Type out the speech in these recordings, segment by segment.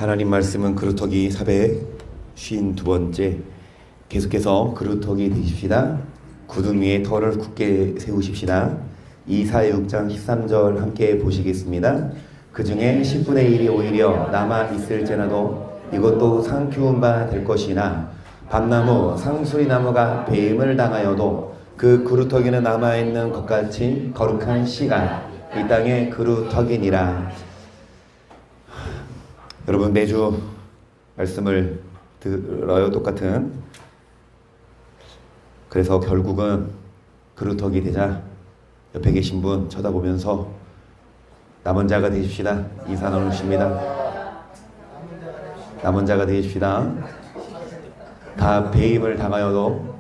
하나님 말씀은 그루터기 452번째. 계속해서 그루터기 되십시다. 구름 위에 터를 굳게 세우십시다. 이사야 6장 13절 함께 보시겠습니다. 그 중에 10분의 1이 오히려 남아있을지라도 이것도 상 키운 바 될 것이나 밤나무 상수리나무가 배임을 당하여도 그 그루터기는 남아있는 것 같이 거룩한 씨가 이 땅의 그루터기니라. 여러분 매주 말씀을 들어요. 똑같은. 그래서 결국은 그루터기 되자 옆에 계신 분 쳐다보면서 남은 자가 되십시다. 인사 나누십니다. 남은 자가 되십시다. 다 배임을 당하여도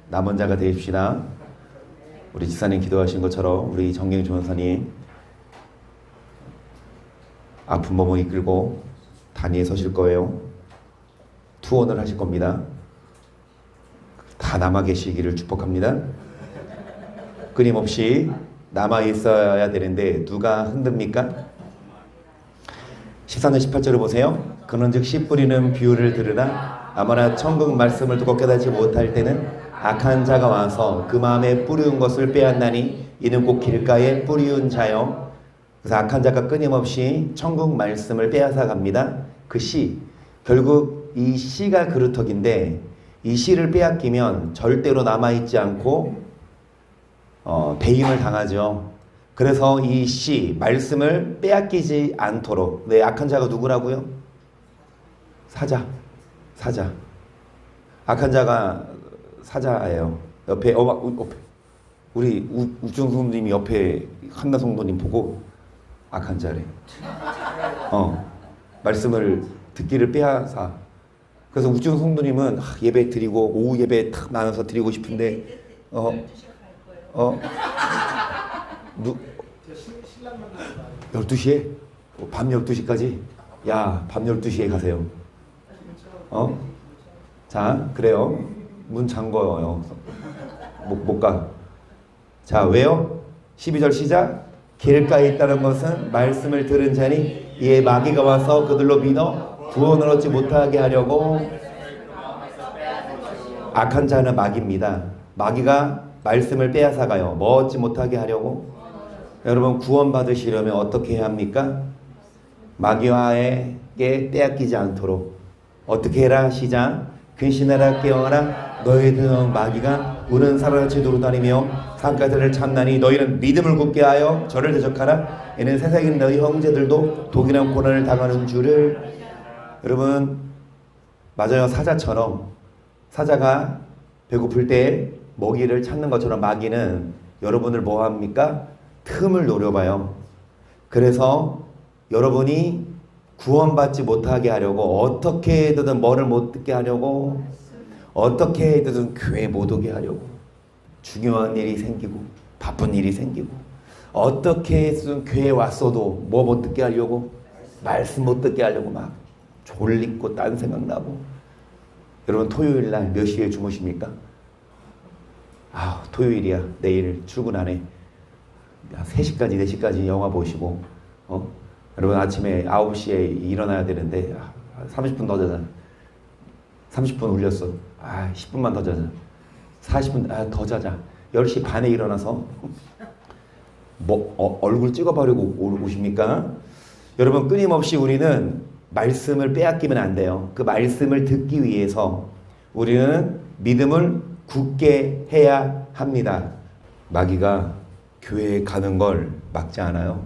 남은 자가 되십시다. 우리 지사님 기도하신 것처럼 우리 정경 조원사님 아픈 몸을 이끌고 단위에 서실 거예요. 투혼을 하실 겁니다. 다 남아 계시기를 축복합니다. 끊임없이 남아 있어야 되는데 누가 흔듭니까? 14절 18절을 보세요. 그런즉 씨 뿌리는 비유를 들으라. 아무나 천국 말씀을 듣고 깨닫지 못할 때는 악한 자가 와서 그 마음에 뿌리운 것을 빼앗나니 이는 곧 길가에 뿌리운 자요. 그래서 악한 자가 끊임없이 천국 말씀을 빼앗아 갑니다. 그 씨, 결국 이 씨가 그루터기인데 이 씨를 빼앗기면 절대로 남아있지 않고 배임을 당하죠. 그래서 이 씨, 말씀을 빼앗기지 않도록. 네, 악한 자가 누구라고요? 사자. 악한 자가 사자예요. 옆에 우리 우중성도님이 옆에 한나성도님 보고 악한 자래. 말씀을 듣기를 빼앗아. 그래서 우중 성도님은 예배 드리고 오후 예배 탁 나눠서 드리고 싶은데 12시에? 밤 12시까지? 야, 밤 12시에 가세요. 자, 그래요. 문 잠궈요. 못 가. 자, 왜요? 12절 시작. 길가에 있다는 것은 말씀을 들은 자니 이에 마귀가 와서 그들로 믿어 구원을 얻지 못하게 하려고. 악한 자는 마귀입니다. 마귀가 말씀을 빼앗아가요. 뭐 얻지 못하게 하려고? 여러분 구원 받으시려면 어떻게 해야 합니까? 마귀와에게 빼앗기지 않도록 어떻게 해라? 시작. 근신하라 깨어라. 너희들 마귀가 우는 사람같이 돌아다니며 산가들을 참나니 너희는 믿음을 굳게 하여 저를 대적하라. 이는 세상에 있는 너희 형제들도 독이란 고난을 당하는 줄을. 여러분 맞아요. 사자처럼 사자가 배고플 때 먹이를 찾는 것처럼 마귀는 여러분을 뭐 합니까? 틈을 노려봐요. 그래서 여러분이 구원받지 못하게 하려고 어떻게 해서든 뭐를 못 듣게 하려고, 어떻게 해서든 교회 못 오게 하려고, 중요한 일이 생기고 바쁜 일이 생기고 어떻게 해서든 교회에 왔어도 뭐 못 듣게 하려고, 말씀 못 듣게 하려고 막 졸리고 딴 생각나고. 여러분 토요일날 몇 시에 주무십니까? 토요일이야. 내일 출근하네. 3시까지 4시까지 영화 보시고 여러분 아침에 9시에 일어나야 되는데 30분 더 자자. 30분 울렸어. 10분만 더 자자. 40분 더 자자. 10시 반에 일어나서 얼굴 찍어버리고 오십니까? 여러분 끊임없이 우리는 말씀을 빼앗기면 안 돼요. 그 말씀을 듣기 위해서 우리는 믿음을 굳게 해야 합니다. 마귀가 교회에 가는 걸 막지 않아요.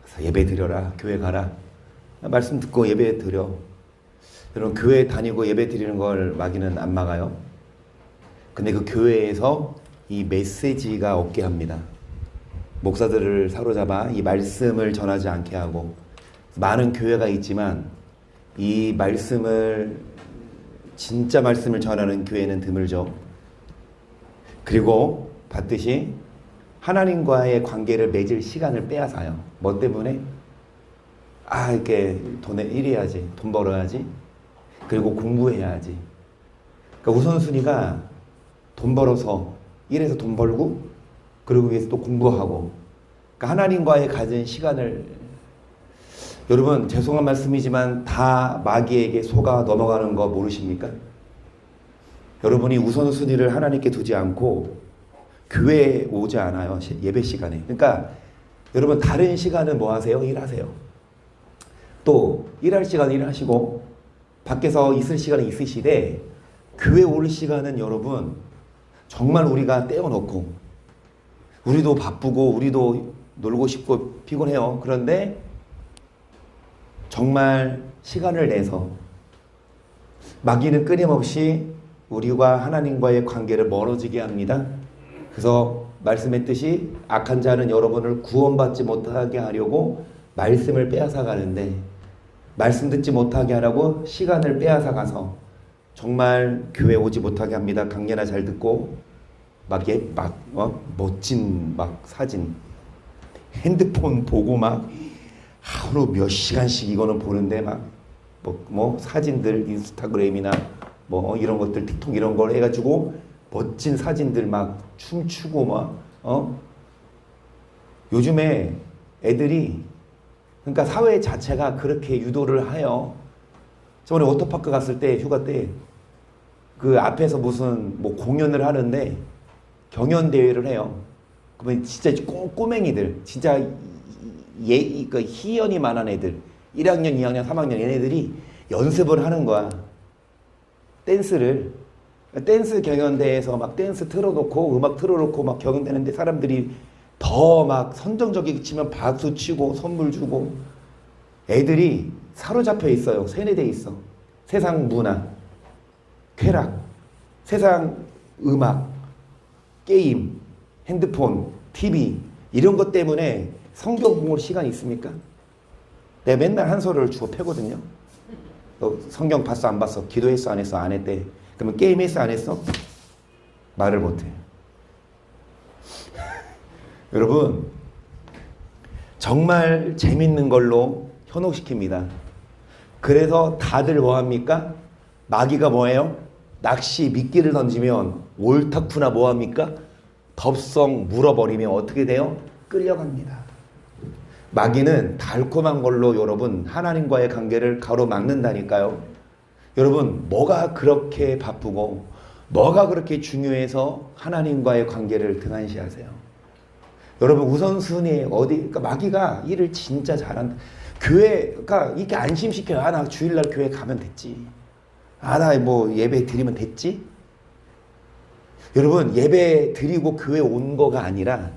그래서 예배 드려라. 교회 가라. 말씀 듣고 예배 드려. 여러분 교회 다니고 예배 드리는 걸 마귀는 안 막아요. 근데 그 교회에서 이 메시지가 없게 합니다. 목사들을 사로잡아 이 말씀을 전하지 않게 하고. 많은 교회가 있지만 이 말씀을, 진짜 말씀을 전하는 교회는 드물죠. 그리고 봤듯이 하나님과의 관계를 맺을 시간을 빼앗아요. 뭐 때문에? 이렇게 돈에 일해야지, 돈 벌어야지, 그리고 공부해야지. 그러니까 우선순위가 돈 벌어서 일해서 돈 벌고 그러고 위해서 또 공부하고. 그러니까 하나님과의 가진 시간을, 여러분 죄송한 말씀이지만 다 마귀에게 속아 넘어가는 거 모르십니까? 여러분이 우선순위를 하나님께 두지 않고 교회에 오지 않아요. 예배 시간에. 그러니까 여러분 다른 시간은 뭐 하세요? 일하세요. 또 일할 시간은 일하시고 밖에서 있을 시간은 있으시되 교회 올 시간은 여러분 정말 우리가 떼어놓고 우리도 바쁘고 우리도 놀고 싶고 피곤해요. 그런데 정말 시간을 내서 마귀는 끊임없이 우리와 하나님과의 관계를 멀어지게 합니다. 그래서 말씀했듯이 악한 자는 여러분을 구원받지 못하게 하려고 말씀을 빼앗아 가는데 말씀 듣지 못하게 하라고 시간을 빼앗아 가서 정말 교회 오지 못하게 합니다. 강예나 잘 듣고 멋진 사진 핸드폰 보고 하루 몇 시간씩 이거는 보는데 사진들 인스타그램이나 이런 것들 틱톡 이런 걸 해가지고 멋진 사진들 춤추고 요즘에 애들이 그러니까 사회 자체가 그렇게 유도를 해요. 저번에 워터파크 갔을 때 휴가 때 그 앞에서 무슨 공연을 하는데 경연 대회를 해요. 그러면 진짜 꼬맹이들 진짜 희연이만한 애들 1학년, 2학년, 3학년 얘네들이 연습을 하는 거야. 댄스를. 댄스 경연대회에서 댄스 틀어놓고 음악 틀어놓고 경연되는데 사람들이 더 선정적이게 치면 박수 치고 선물 주고 애들이 사로잡혀 있어요. 세뇌돼 있어. 세상 문화, 쾌락, 세상 음악, 게임, 핸드폰, TV 이런 것 때문에 성경 볼 시간이 있습니까? 내가 맨날 한 소리를 주워 패거든요. 너 성경 봤어 안 봤어? 기도했어 안 했어? 안 했대. 그러면 게임했어 안 했어? 말을 못해. 여러분 정말 재밌는 걸로 현혹시킵니다. 그래서 다들 뭐합니까? 마귀가 뭐예요? 낚시 미끼를 던지면 옳다쿠나 뭐합니까? 덥석 물어버리면 어떻게 돼요? 끌려갑니다. 마귀는 달콤한 걸로 여러분 하나님과의 관계를 가로막는다니까요. 여러분 뭐가 그렇게 바쁘고 뭐가 그렇게 중요해서 하나님과의 관계를 등한시하세요? 여러분 우선순위 그러니까 마귀가 일을 진짜 잘한다. 교회가 이렇게 안심시켜요. 나 주일날 교회 가면 됐지. 나 예배 드리면 됐지. 여러분 예배 드리고 교회 온 거가 아니라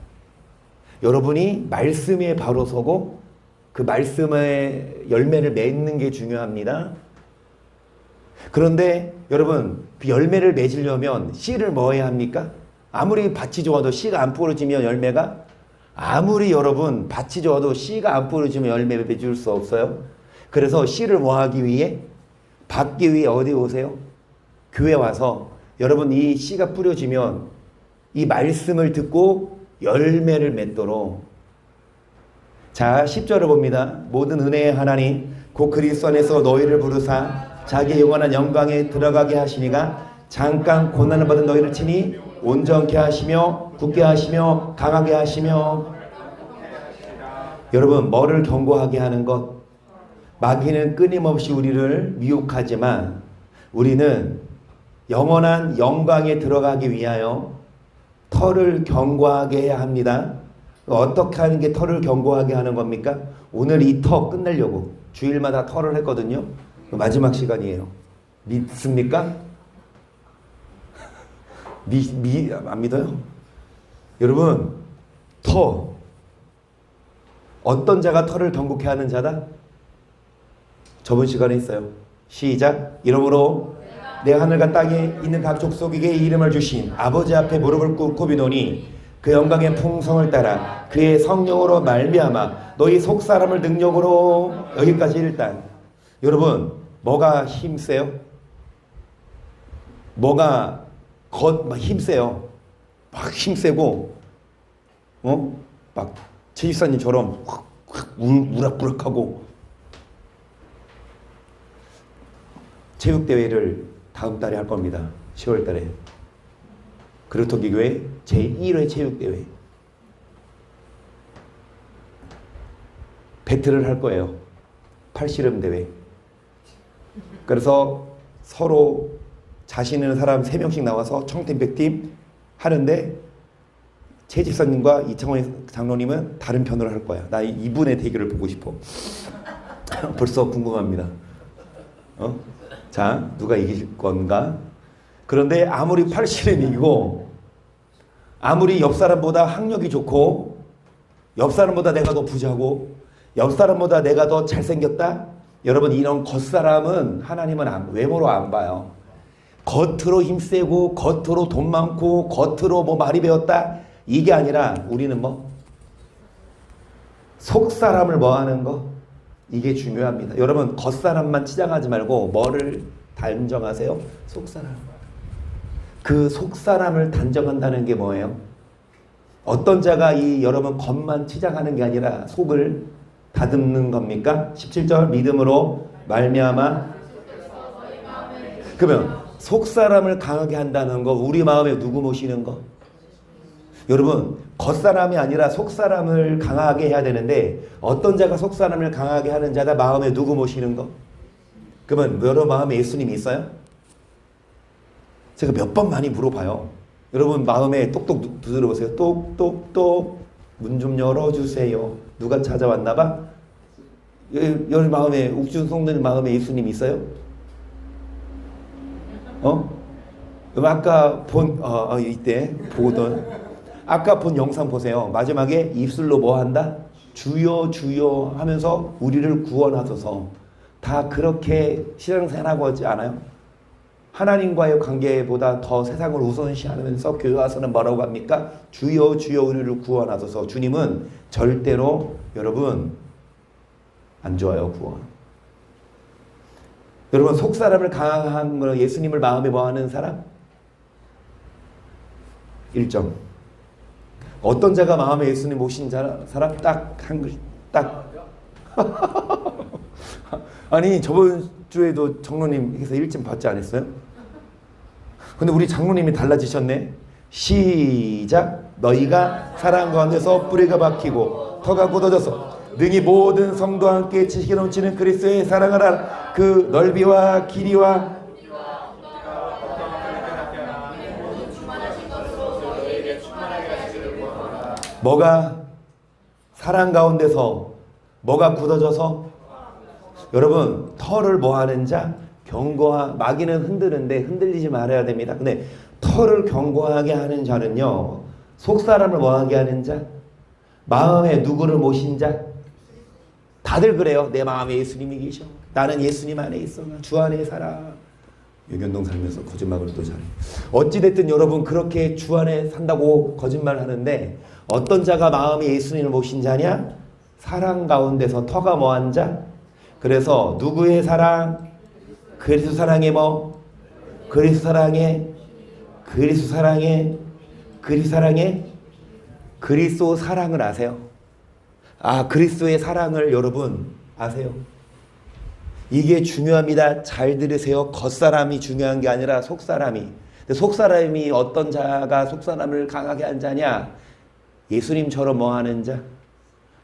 여러분이 말씀에 바로 서고 그 말씀의 열매를 맺는 게 중요합니다. 그런데 여러분 그 열매를 맺으려면 씨를 뭐 해야 합니까? 아무리 밭이 좋아도 씨가 안 부러지면 열매가 아무리 여러분 밭이 좋아도 씨가 안 부러지면 열매 맺을 수 없어요. 그래서 씨를 뭐 하기 위해? 받기 위해 어디 오세요? 교회 와서 여러분 이 씨가 뿌려지면 이 말씀을 듣고 열매를 맺도록. 자 10절을 봅니다. 모든 은혜의 하나님 곧 그리스도 안에서 너희를 부르사 자기의 영원한 영광에 들어가게 하시니가 잠깐 고난을 받은 너희를 친히 온전케 하시며 굳게 하시며 강하게 하시며. 여러분 뭐를 견고하게 하는 것? 마귀는 끊임없이 우리를 미혹하지만 우리는 영원한 영광에 들어가기 위하여 털을 견고하게 해야 합니다. 어떻게 하는 게 털을 견고하게 하는 겁니까? 오늘 이 터 끝내려고 주일마다 털을 했거든요. 마지막 시간이에요. 믿습니까? 안 믿어요? 여러분 어떤 자가 털을 견고케 하는 자다? 저번 시간에 있어요. 시작. 이러므로 내 하늘과 땅에 있는 각 족속에게 이름을 주신 아버지 앞에 무릎을 꿇고 비노니 그 영광의 풍성을 따라 그의 성령으로 말미암아 너희 속사람을 능력으로. 여기까지 일단 여러분 뭐가 힘세요? 뭐가 힘세요? 막 힘세고 막 최집사님처럼 확 우락부락하고. 체육대회를 다음 달에 할 겁니다. 10월 달에. 그루터기 교회 제1회 체육대회. 배틀을 할 거예요. 팔씨름 대회. 그래서 서로 자신 있는 사람 3명씩 나와서 청팀, 백팀 하는데 최 집사님과 이창원 장로님은 다른 편으로 할 거야. 나 이분의 대결을 보고 싶어. 벌써 궁금합니다. 자, 누가 이길 건가? 그런데 아무리 팔씨름이고 아무리 옆 사람보다 학력이 좋고 옆 사람보다 내가 더 부자고 옆 사람보다 내가 더 잘생겼다? 여러분, 이런 겉사람은 하나님은 외모로 안 봐요. 겉으로 힘세고 겉으로 돈 많고 겉으로 뭐 많이 배웠다? 이게 아니라 우리는 뭐 속사람을 뭐 하는 거? 이게 중요합니다. 여러분, 겉사람만 치장하지 말고 뭐를 단정하세요? 속사람. 그 속사람을 단정한다는 게 뭐예요? 어떤 자가 여러분 겉만 치장하는 게 아니라 속을 다듬는 겁니까? 17절 믿음으로 말미암아. 그러면 속사람을 강하게 한다는 거, 우리 마음에 누구 모시는 거? 여러분, 겉사람이 아니라 속사람을 강하게 해야 되는데 어떤 자가 속사람을 강하게 하는 자가 마음에 누구 모시는 거? 그러면 여러분 마음에 예수님이 있어요? 제가 몇 번 많이 물어봐요. 여러분 마음에 똑똑 두드려보세요. 똑똑똑 문 좀 열어주세요. 누가 찾아왔나 봐? 여러분 마음에, 욱준 성도님 마음에 예수님 있어요? 아까 이때 보던 아까 본 영상 보세요. 마지막에 입술로 뭐 한다? 주여 주여 하면서 우리를 구원하소서. 다 그렇게 신앙생활하고 하지 않아요? 하나님과의 관계보다 더 세상을 우선시하면서 교회 와서는 뭐라고 합니까? 주여 주여 우리를 구원하소서. 주님은 절대로 여러분 안 좋아요, 구원. 여러분, 속사람을 강한 거, 예수님을 마음에 뭐하는 사람? 1점. 어떤 자가 마음에 예수님 모신 사람? 딱 한 글, 딱. 아니, 저번 주에도 장로님께서 1점 받지 않았어요? 근데 우리 장로님이 달라지셨네. 시작. 너희가 사랑 가운데서 뿌리가 박히고 터가 굳어져서 능히 모든 성도와 함께 지식이 넘치는 그리스도의 사랑을 알아. 그 넓이와 길이와 뭐가 사랑 가운데서 뭐가 굳어져서, 여러분 털을 뭐 하는 자? 마귀는 흔드는데 흔들리지 말아야 됩니다. 근데 털을 견고하게 하는 자는요, 속사람을 뭐하게 하는 자? 마음에 누구를 모신 자? 다들 그래요. 내 마음에 예수님이 계셔. 나는 예수님 안에 있어. 주 안에 살아. 유견동 살면서 거짓말을 또 잘해. 어찌됐든 여러분 그렇게 주 안에 산다고 거짓말 하는데 어떤 자가 마음에 예수님을 모신 자냐? 사랑 가운데서 터가 뭐한 자? 그래서 누구의 사랑? 그리스도 사랑에 뭐? 그리스도 사랑에 그리스도 사랑에 그리스도 사랑에 그리스도 사랑을 아세요? 아, 그리스도의 사랑을 여러분 아세요? 이게 중요합니다. 잘 들으세요. 겉사람이 중요한 게 아니라 속사람이. 근데 속사람이 어떤 자가 속사람을 강하게 한 자냐? 예수님처럼 뭐 하는 자?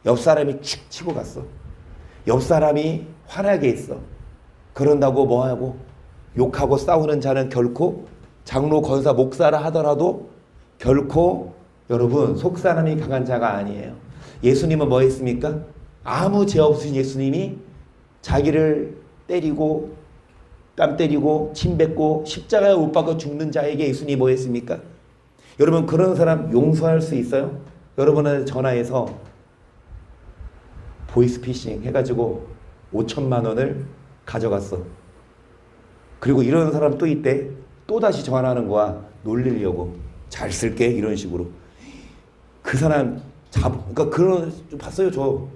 옆 사람이 축 치고 갔어. 옆 사람이 화나게 했어. 그런다고 뭐 하고 욕하고 싸우는 자는 결코 장로, 권사, 목사라 하더라도 결코 여러분 속사람이 강한 자가 아니에요. 예수님은 뭐 했습니까? 아무 죄 없으신 예수님이 자기를 때리고 땀 때리고 침 뱉고 십자가에 못 박아 죽는 자에게 예수님이 뭐 했습니까? 여러분 그런 사람 용서할 수 있어요? 여러분한테 전화해서 보이스피싱 해가지고 5천만 원을 가져갔어. 그리고 이런 사람 또 있대. 또 다시 전화하는 거야. 놀리려고. 잘 쓸게 이런 식으로. 그 사람 그러니까 그런 좀 봤어요. 저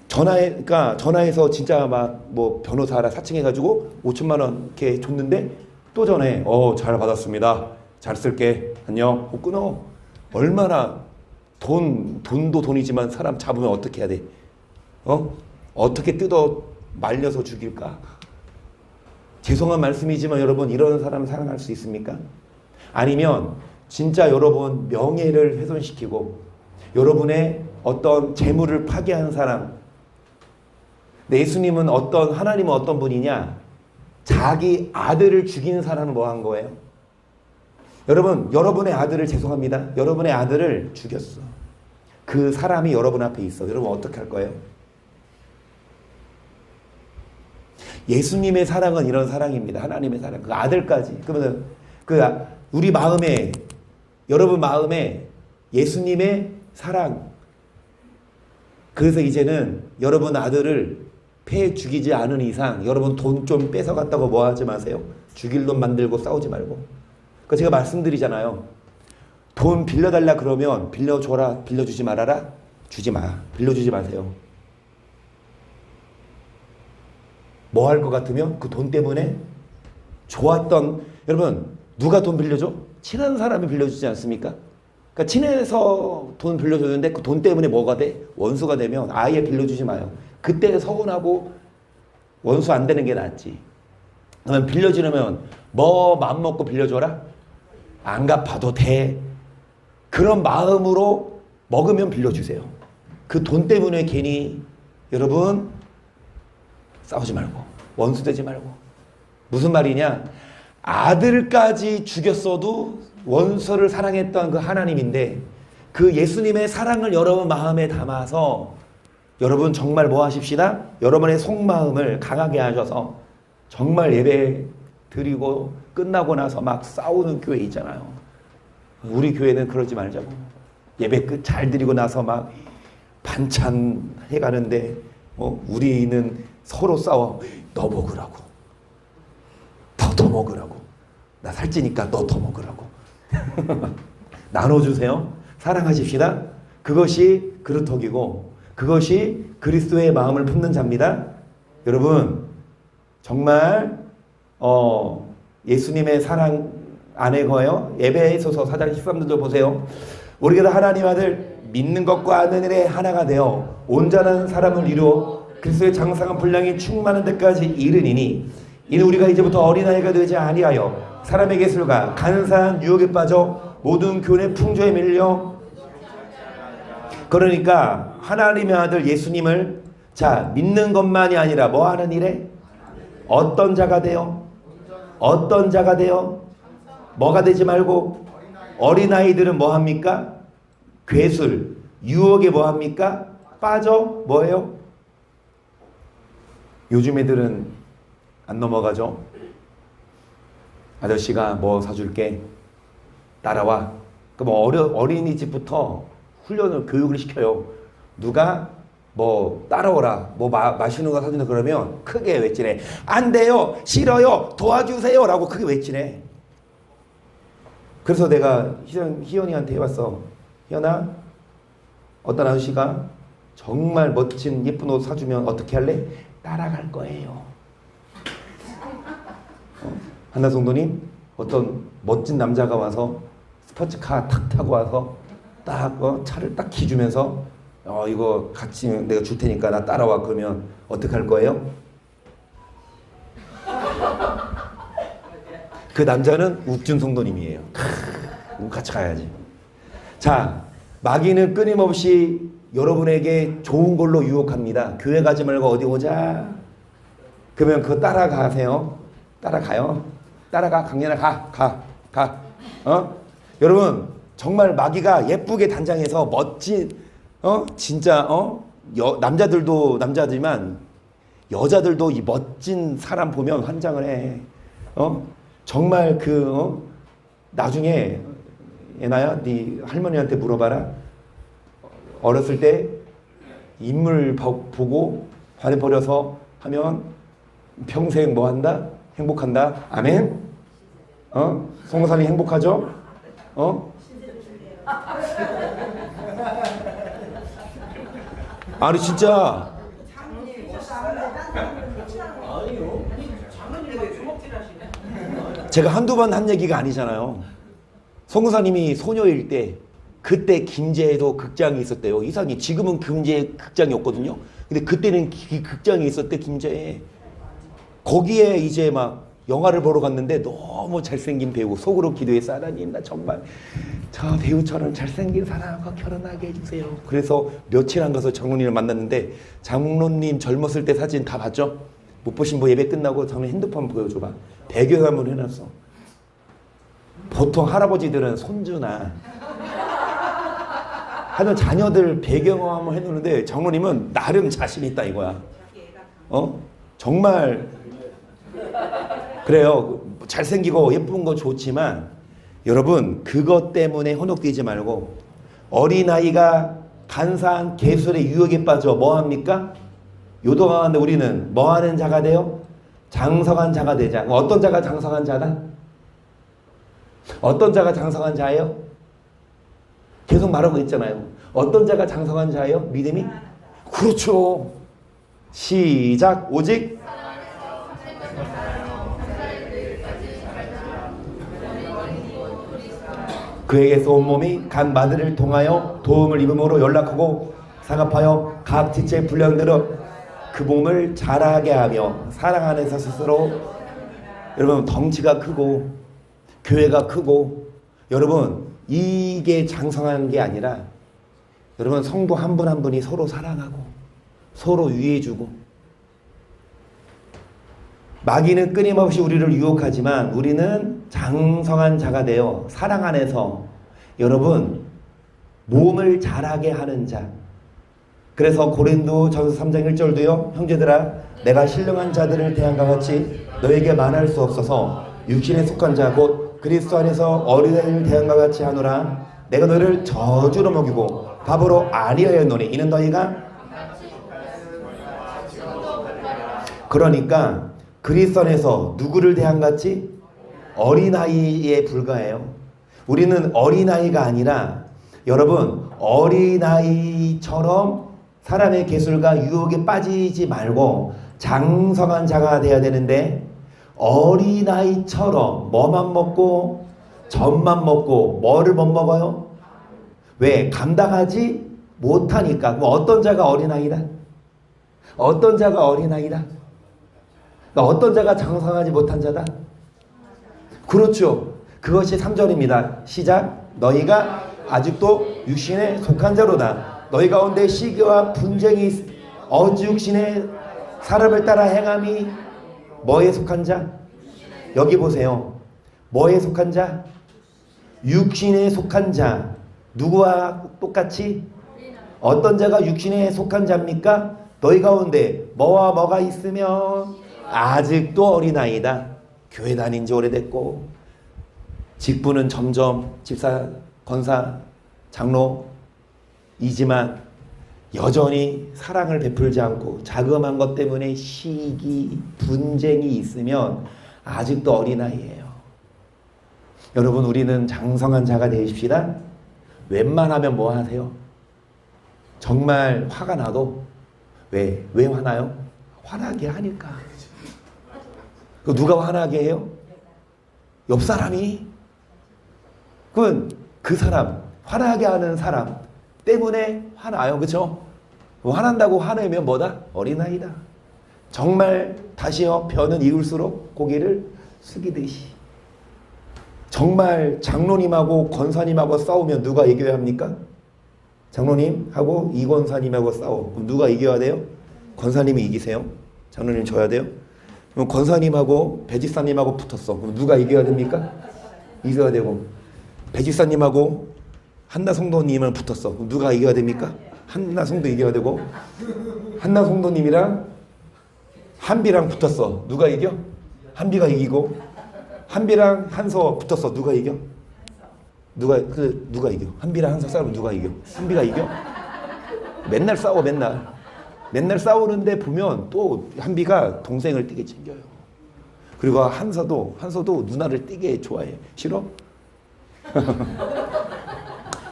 전화해서 진짜 막 뭐 변호사라 사칭해가지고 5천만 원 이렇게 줬는데 또 전해. 잘 받았습니다. 잘 쓸게. 안녕. 끊어. 얼마나 돈도 돈이지만 사람 잡으면 어떻게 해야 돼? 어떻게 뜯어 말려서 죽일까? 죄송한 말씀이지만 여러분 이런 사람 사랑할 수 있습니까? 아니면 진짜 여러분 명예를 훼손시키고 여러분의 어떤 재물을 파괴한 사람, 근데 예수님은 하나님은 어떤 분이냐? 자기 아들을 죽인 사람을 뭐 한 거예요? 여러분, 여러분의 아들을 죄송합니다. 여러분의 아들을 죽였어. 그 사람이 여러분 앞에 있어. 여러분 어떻게 할 거예요? 예수님의 사랑은 이런 사랑입니다. 하나님의 사랑. 그 아들까지. 그러면 우리 마음에, 여러분 마음에 예수님의 사랑. 그래서 이제는 여러분 아들을 패 죽이지 않은 이상 여러분 돈 좀 뺏어갔다고 뭐 하지 마세요. 죽일 놈 만들고 싸우지 말고. 그러니까 제가 말씀드리잖아요. 돈 빌려달라 그러면 빌려줘라, 빌려주지 말아라. 주지 마. 빌려주지 마세요. 뭐 할 것 같으면 그 돈 때문에 좋았던, 여러분 누가 돈 빌려줘? 친한 사람이 빌려주지 않습니까? 그러니까 친해서 돈 빌려줬는데 그 돈 때문에 뭐가 돼? 원수가 되면 아예 빌려주지 마요. 그때 서운하고 원수 안 되는 게 낫지. 그러면 빌려주려면 뭐 맘먹고 빌려줘라? 안 갚아도 돼. 그런 마음으로 먹으면 빌려주세요. 그 돈 때문에 괜히 여러분 싸우지 말고 원수 되지 말고. 무슨 말이냐? 아들까지 죽였어도 원수를 사랑했던 그 하나님인데 그 예수님의 사랑을 여러분 마음에 담아서 여러분 정말 뭐 하십시다? 여러분의 속마음을 강하게 하셔서 정말 예배 드리고 끝나고 나서 막 싸우는 교회 있잖아요. 우리 교회는 그러지 말자고. 예배 끝 잘 드리고 나서 막 반찬 해가는데 우리는 서로 싸워. 너 먹으라고. 더 먹으라고. 나 살찌니까 너 더 먹으라고. 나눠주세요. 사랑하십시다. 그것이 그루터기고 그것이 그리스도의 마음을 품는 자입니다. 여러분 정말 예수님의 사랑 안에 거예요. 예배에서서 4장 13절도 보세요. 우리가 하나님 아들 믿는 것과 아는 일에 하나가 되어 온전한 사람을 이루어 그리스도의 장성한 분량이 충만한 데까지 이르니니 이는 우리가 이제부터 어린아이가 되지 아니하여 사람의 예술과 간사한 유혹에 빠져 모든 교훈의 풍조에 밀려. 그러니까 하나님의 아들 예수님을 믿는 것만이 아니라 뭐 하는 일에? 어떤 자가 되어? 어떤 자가 되어? 뭐가 되지 말고 어린아이들은 뭐 합니까? 괴술, 유혹에 뭐 합니까? 빠져 뭐예요? 요즘 애들은 안 넘어가죠? 아저씨가 뭐 사줄게. 따라와. 그럼 어린이집부터 훈련을 교육을 시켜요. 누가 뭐 따라오라. 뭐 마시는 거 사준다 그러면 크게 외치네. 안 돼요. 싫어요. 도와주세요. 라고 크게 외치네. 그래서 내가 희연이한테 해봤어. 희연아, 어떤 아저씨가 정말 멋진 예쁜 옷 사주면 어떻게 할래? 따라갈 거예요. 한나 성도님, 어떤 멋진 남자가 와서 스포츠카 탁 타고 와서 딱 차를 딱 기주면서 이거 같이 내가 줄 테니까 나 따라와. 그러면 어떻게 할 거예요? 그 남자는 욱준 성도님이에요. 같이 가야지. 자, 마귀는 끊임없이 여러분에게 좋은 걸로 유혹합니다. 교회 가지 말고 어디 오자. 그러면 그거 따라가세요. 따라가요. 따라가. 강연아 가. 여러분 정말 마귀가 예쁘게 단장해서 멋진 진짜 남자들도 남자지만 여자들도 이 멋진 사람 보면 환장을 해. 정말 나중에 예나야 네 할머니한테 물어봐라. 어렸을 때 인물 보고 반해버려서 하면 평생 뭐 한다? 행복한다. 아멘? 송사님 행복하죠? 아니 진짜 제가 한두 번 한 얘기가 아니잖아요. 송사님이 소녀일 때 그때 김제에도 극장이 있었대요. 이상이 지금은 김제에 극장이 없거든요. 근데 그때는 극장이 있었대. 김제에. 거기에 이제 막 영화를 보러 갔는데 너무 잘생긴 배우, 속으로 기도했어. 하나님, 나 정말 저 배우처럼 잘생긴 사람과 결혼하게 해주세요. 그래서 며칠 안 가서 장로님을 만났는데, 장로님 젊었을 때 사진 다 봤죠? 못 보신 분 예배 끝나고 장로님 핸드폰 보여줘봐. 배경화면 해놨어. 보통 할아버지들은 손주나 하여튼 자녀들 배경화면 해놓는데, 장로님은 나름 자신 있다 이거야. 정말 그래요. 잘생기고 예쁜 거 좋지만 여러분, 그것 때문에 혼옥되지 말고, 어린아이가 간사한 개술의 유혹에 빠져 뭐합니까? 요동하는데 우리는 뭐하는 자가 돼요? 장성한 자가 되자. 어떤 자가 장성한 자다? 어떤 자가 장성한 자예요? 계속 말하고 있잖아요. 어떤 자가 장성한 자예요? 믿음이? 그렇죠. 시작. 오직 그에게서 온몸이 각 마디를 통하여 도움을 입음으로 연락하고 상합하여 각 지체 분량대로 그 몸을 자라게 하며 사랑 안에서 스스로, 여러분 덩치가 크고 교회가 크고, 여러분 이게 장성한 게 아니라, 여러분 성도 한 분 한 분이 서로 사랑하고 서로 위해주고. 마귀는 끊임없이 우리를 유혹하지만 우리는 장성한 자가 되어 사랑 안에서 여러분 몸을 자라게 하는 자. 그래서 고린도전서 3장 1절도요. 형제들아, 내가 신령한 자들을 대한 것 같이 너에게 말할 수 없어서 육신에 속한 자 곧 그리스도 안에서 어린아이를 대한 것 같이 하노라. 내가 너를 저주로 먹이고 밥으로 아니하였노니 이는 너희가, 그러니까 그리스도 안에서 누구를 대한 것 같이? 어린아이에 불과해요. 우리는 어린아이가 아니라, 여러분 어린아이처럼 사람의 계술과 유혹에 빠지지 말고 장성한 자가 되어야 되는데, 어린아이처럼 뭐만 먹고 젖만 먹고 뭐를 못 먹어요? 왜? 감당하지 못하니까. 그럼 어떤 자가 어린아이다? 어떤 자가 어린아이다? 어떤 자가 장성하지 못한 자다? 그렇죠. 그것이 3절입니다. 시작. 너희가 아직도 육신에 속한 자로다. 너희 가운데 시기와 분쟁이 어지 육신의 사람을 따라 행함이 뭐에 속한 자? 여기 보세요. 뭐에 속한 자? 육신에 속한 자. 누구와 똑같이? 어떤 자가 육신에 속한 자입니까? 너희 가운데 뭐와 뭐가 있으면 아직도 어린아이다. 교회 다닌 지 오래됐고 직분은 점점 집사, 권사, 장로이지만 여전히 사랑을 베풀지 않고 자그마한 것 때문에 시기, 분쟁이 있으면 아직도 어린아이예요. 여러분, 우리는 장성한 자가 되십시다. 웬만하면 뭐 하세요? 정말 화가 나도 왜 화나요? 화나게 하니까. 누가 화나게 해요? 옆 사람이. 그 사람, 화나게 하는 사람 때문에 화나요. 그렇죠? 화난다고 화내면 뭐다? 어린아이다. 정말 다시요, 벼는 익을수록 고개를 숙이듯이. 정말 장로님하고 권사님하고 싸우면 누가 이겨야 합니까? 장로님하고 이 권사님하고 싸워. 그럼 누가 이겨야 돼요? 권사님이 이기세요. 장로님 져야 돼요. 그럼 권사님하고 배집사님하고 붙었어. 그럼 누가 이겨야 됩니까? 이겨야 되고. 배집사님하고 한나성도님은 붙었어. 그럼 누가 이겨야 됩니까? 한나성도 이겨야 되고. 한나성도님이랑 한비랑 붙었어. 누가 이겨? 한비가 이기고. 한비랑 한서 붙었어. 누가 이겨? 누가 이겨? 한비랑 한서 싸우면 누가 이겨? 한비가 이겨? 맨날 싸워. 맨날 싸우는데 보면 또 한비가 동생을 되게 챙겨요. 그리고 한서도 누나를 되게 좋아해. 싫어?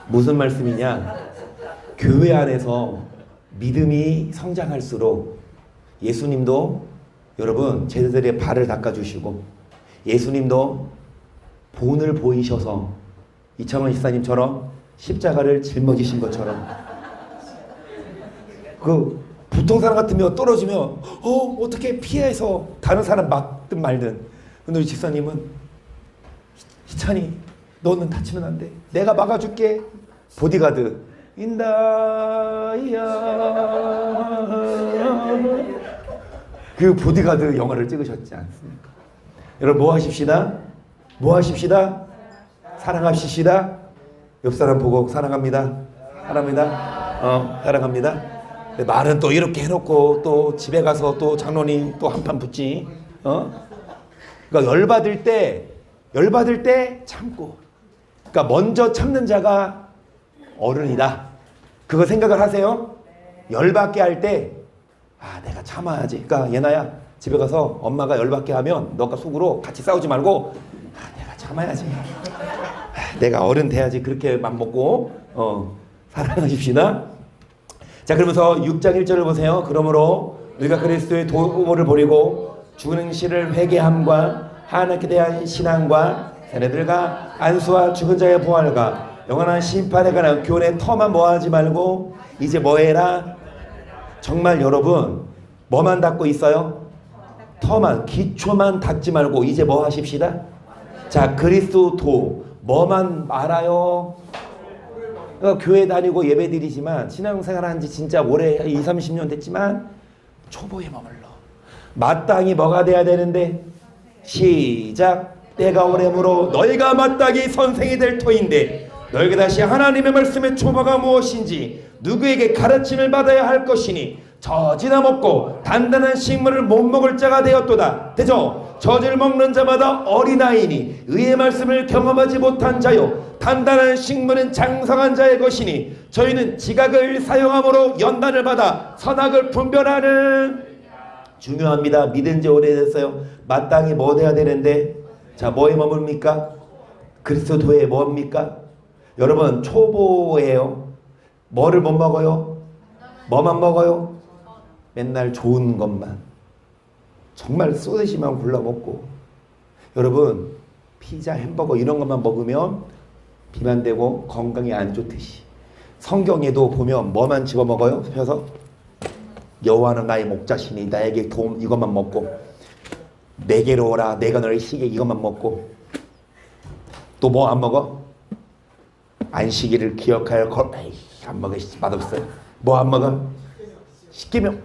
무슨 말씀이냐? 교회 안에서 믿음이 성장할수록 예수님도 여러분 제자들의 발을 닦아주시고, 예수님도 본을 보이셔서 이창원 집사님처럼 십자가를 짊어지신 것처럼, 보통 사람 같으면 떨어지면 어떻게 피해서 다른 사람 막든 말든, 근데 우리 집사님은 희찬이 너는 다치면 안 돼. 내가 막아줄게. 보디가드. 인다이야. 그 보디가드 영화를 찍으셨지 않습니까? 여러분 뭐 하십시다? 뭐 하십시다? 사랑하십시다. 옆 사람 보고 사랑합니다. 사랑합니다. 사랑합니다. 말은 또 이렇게 해놓고 또 집에 가서 또 장로님 또 한판 붙지. 그러니까 열받을 때 참고. 그러니까 먼저 참는 자가 어른이다. 그거 생각을 하세요. 열받게 할 때 내가 참아야지. 그러니까 예나야 집에 가서 엄마가 열받게 하면 너가 속으로 같이 싸우지 말고 내가 참아야지. 내가 어른 돼야지. 그렇게 맘먹고 사랑하십시다. 자, 그러면서 6장 1절을 보세요. 그러므로 우리가 그리스도의 도모를 버리고 죽는 시를 회개함과 하나님께 대한 신앙과 세례들과 안수와 죽은 자의 부활과 영원한 심판에 관한 교훈의 터만 뭐하지 말고 이제 뭐해라? 정말 여러분 뭐만 닫고 있어요? 터만, 기초만 닫지 말고 이제 뭐 하십시다? 자, 그리스도 도 뭐만 알아요? 그러니까 교회 다니고 예배 드리지만 신앙생활 한지 진짜 오래 20-30년 됐지만 초보에 머물러. 마땅히 뭐가 돼야 되는데? 시작. 때가 오래므로 너희가 마땅히 선생이 될 터인데 너희가 다시 하나님의 말씀의 초보가 무엇인지 누구에게 가르침을 받아야 할 것이니 젖이나 먹고 단단한 식물을 못 먹을 자가 되었도다. 되죠? 젖을 먹는 자마다 어린아이니 의의 말씀을 경험하지 못한 자요 단단한 식물은 장성한 자의 것이니 저희는 지각을 사용함으로 연단을 받아 선악을 분별하는. 중요합니다. 믿은 지 오래됐어요. 마땅히 뭐 돼야 되는데 자, 뭐에 머뭅니까? 그리스도에 뭡니까? 여러분 초보예요. 뭐를 못 먹어요? 뭐만 먹어요? 맨날 좋은 것만. 정말 소세지만 골라 먹고. 여러분 피자, 햄버거 이런 것만 먹으면 비만되고 건강에 안 좋듯이 성경에도 보면 뭐만 집어먹어요? 펴서 여호와는 나의 목자시니 나에게 도움 이것만 먹고 내게로 오라 내가 너를 시게 이것만 먹고 또 뭐 안 먹어? 안식일을 기억하여 안 먹어. 맛없어요. 뭐 안 먹어? 십계명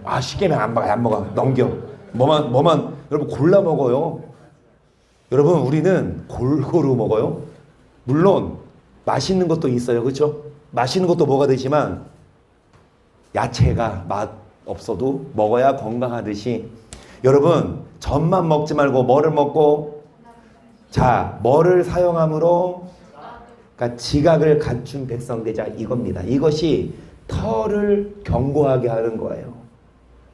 안 먹어. 넘겨. 뭐만 여러분 골라 먹어요. 여러분 우리는 골고루 먹어요. 물론 맛있는 것도 있어요. 그렇죠? 맛있는 것도 뭐가 되지만 야채가 맛 없어도 먹어야 건강하듯이 여러분 젖만 먹지 말고 뭐를 먹고 자 뭐를 사용함으로 그러니까 지각을 갖춘 백성 되자 이겁니다. 이것이 터를 견고하게 하는 거예요.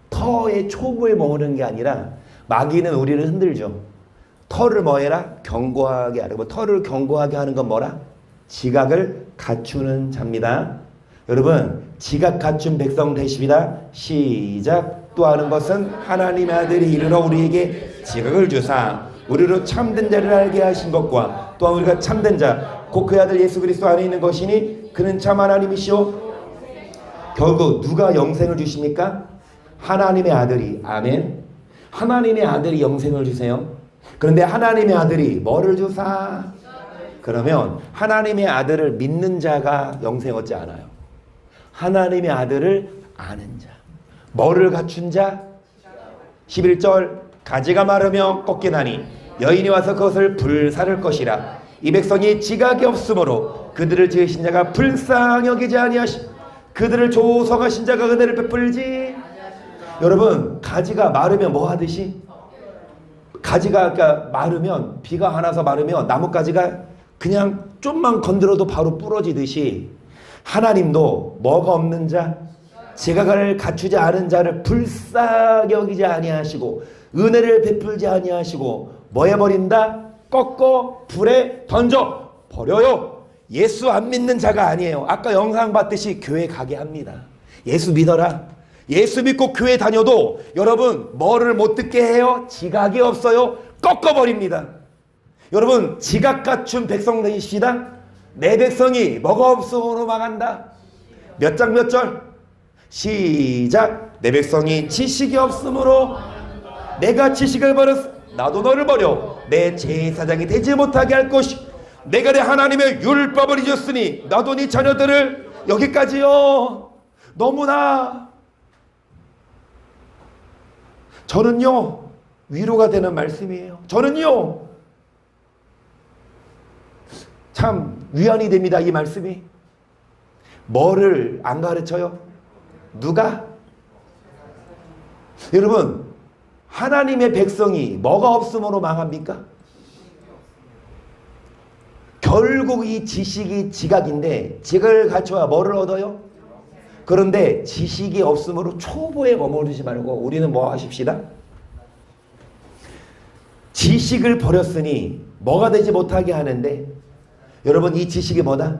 터의 초보에 머무르는 게 아니라 마귀는 우리를 흔들죠. 터를 뭐해라? 견고하게 하고 터를 견고하게 하는 건 뭐라? 지각을 갖추는 자입니다. 여러분 지각 갖춘 백성 되십니다. 시작. 또 하는 것은 하나님의 아들이 이르러 우리에게 지각을 주사 우리로 참된 자를 알게 하신 것과 또한 우리가 참된 자 곧 그 아들 예수 그리스도 안에 있는 것이니 그는 참 하나님이시오. 결국 누가 영생을 주십니까? 하나님의 아들이. 아멘. 하나님의 아들이 영생을 주세요. 그런데 하나님의 아들이 뭐를 주사? 그러면 하나님의 아들을 믿는 자가 영생 얻지 않아요. 하나님의 아들을 아는 자. 뭐를 갖춘 자? 11절 가지가 마르며 꺾이나니 여인이 와서 그것을 불사를 것이라. 이 백성이 지각이 없으므로 그들을 지으신 자가 불쌍히 여기지 아니하시 그들을 조성하신 자가 은혜를 베풀지. 여러분 가지가 마르면 뭐 하듯이? 가지가 그러니까 마르면 비가 안 와서 마르면 나뭇가지가 그냥 좀만 건드려도 바로 부러지듯이 하나님도 뭐가 없는 자 지각을 갖추지 않은 자를 불쌍히 여기지 아니하시고 은혜를 베풀지 아니하시고 뭐 해버린다? 꺾어 불에 던져 버려요. 예수 안 믿는 자가 아니에요. 아까 영상 봤듯이 교회 가게 합니다. 예수 믿어라. 예수 믿고 교회 다녀도 여러분 뭐를 못 듣게 해요? 지각이 없어요. 꺾어버립니다. 여러분 지각 갖춘 백성 되십시다. 내 백성이 뭐가 없으므로 망한다. 몇 장 몇 절? 시작. 내 백성이 지식이 없으므로 내가 지식을 버렸 나도 너를 버려 내 제사장이 되지 못하게 할 것이. 내가 내 하나님의 율법을 잊었으니 나도 네 자녀들을. 여기까지요. 너무나 저는요 위로가 되는 말씀이에요. 저는요 참 위안이 됩니다. 이 말씀이 뭐를 안 가르쳐요? 누가? 여러분, 하나님의 백성이 뭐가 없음으로 망합니까? 결국 이 지식이 지각인데, 지각을 갖춰야 뭐를 얻어요? 그런데 지식이 없음으로 초보에 머무르지 말고 우리는 뭐 하십시다? 지식을 버렸으니 뭐가 되지 못하게 하는데, 여러분 이 지식이 뭐다?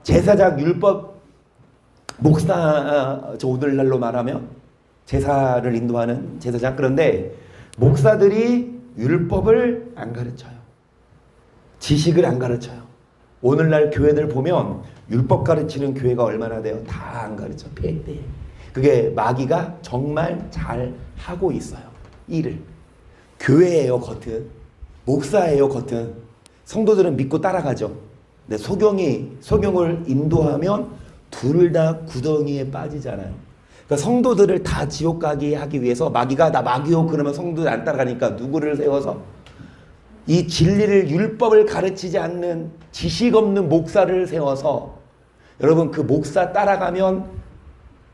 제사장 율법 목사, 저 오늘날로 말하면 제사를 인도하는 제사장. 그런데 목사들이 율법을 안 가르쳐요. 지식을 안 가르쳐요. 오늘날 교회들 보면 율법 가르치는 교회가 얼마나 돼요? 다 안 가르쳐. 폐대. 그게 마귀가 정말 잘 하고 있어요. 일을. 교회예요, 겉은. 목사예요, 겉은. 성도들은 믿고 따라가죠. 근데 소경을 인도하면 둘 다 구덩이에 빠지잖아요. 그러니까 성도들을 다 지옥 가게 하기 위해서 마귀가 나 마귀요 그러면 성도들 안 따라가니까 누구를 세워서 이 진리를 율법을 가르치지 않는 지식 없는 목사를 세워서 여러분 그 목사 따라가면